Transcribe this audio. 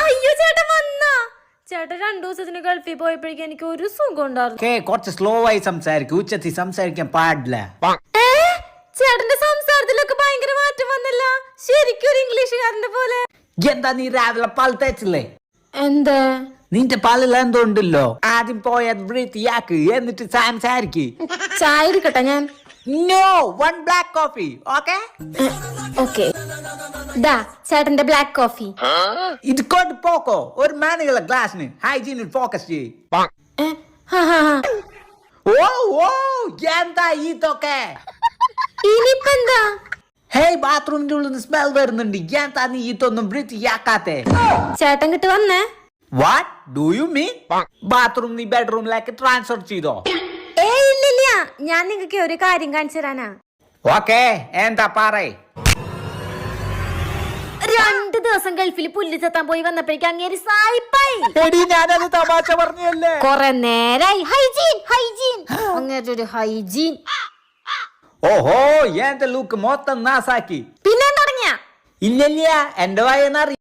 അയ്യോ ചേട്ടൻ വന്നാ? ചേട്ടൻ 2 ദിവസത്തിന് ഗൾഫിൽ പോയപ്പോഴേക്കും എനിക്ക് ഒരു സുഖം ഉണ്ടായിരുന്നു. കുറച്ച് സ്ലോ ആയി സംസാരിക്കും, ഉച്ചത്തിൽ സംസാരിക്കാൻ പാടില്ല. ചേട്ടന്റെ സംസാരത്തിലൊക്കെ ഭയങ്കര മാറ്റം വന്നില്ല, ശരിക്കും ഒരു ഇംഗ്ലീഷുകാരന്റെ പോലെ. എന്താ നീ രാവിലെ പാൽ തേച്ചില്ലേ? എന്താ? നിന്റെ പാലിൽ എന്തോ ഉണ്ടല്ലോ. ആദ്യം പോയത് വൃത്തിയാക്ക്, എന്നിട്ട് സംസാരിക്ക്. ചായ എടുക്കട്ടെ ഞാൻ? No, 1 black coffee, okay? Okay, ദാ ചേട്ടന്റെ ബ്ലാക്ക് കോഫി. ഇത് കൊണ്ട് പോക്കോ, ഒരു മാനുകളെ ഗ്ലാസിന് ഹൈജീനിൽ ഫോക്കസ് ചെയ്യ്. ഓ ഓ, എന്താ ഇതൊക്കെ? ഇനിയിപ്പോ എന്താ? ഹേയ്, ബാത്റൂമിന്റെ ഉള്ളിൽ നിന്ന് സ്മെൽ വരുന്നുണ്ട്. എന്താ നീ ഇതൊന്നും വൃത്തിയാക്കാത്തെ? ചേട്ടൻ കിട്ട് വന്നേ. What do you mean? Bathroom നീ ബെഡ്റൂമിലേക്ക് ട്രാൻസ്ഫർ ചെയ്തോ? ഇല്ലില്ല, ഞാൻ നിങ്ങൾക്ക് ഒരു കാര്യം കാണിച്ചു തരാനാ. ഓക്കെ, എന്താ പറയ്? 2 ദിവസം ഗൾഫിൽ പുല്ല് ചെത്താൻ പോയി വന്നപ്പോഴേക്കും അങ്ങേര് സായിപ്പായി. ഞാനത് തമാശ പറഞ്ഞല്ലേ. കൊറേ നേരായി ഹൈജീൻ ഹൈജീൻ, അങ്ങേരുടെ ഒരു ഹൈജീൻ. ഓഹോ, എന്റെ ലുക്ക് മൊത്തം നാസാക്കി. പിന്നെ തുടങ്ങിയ? ഇല്ല, എന്റെ വായനറി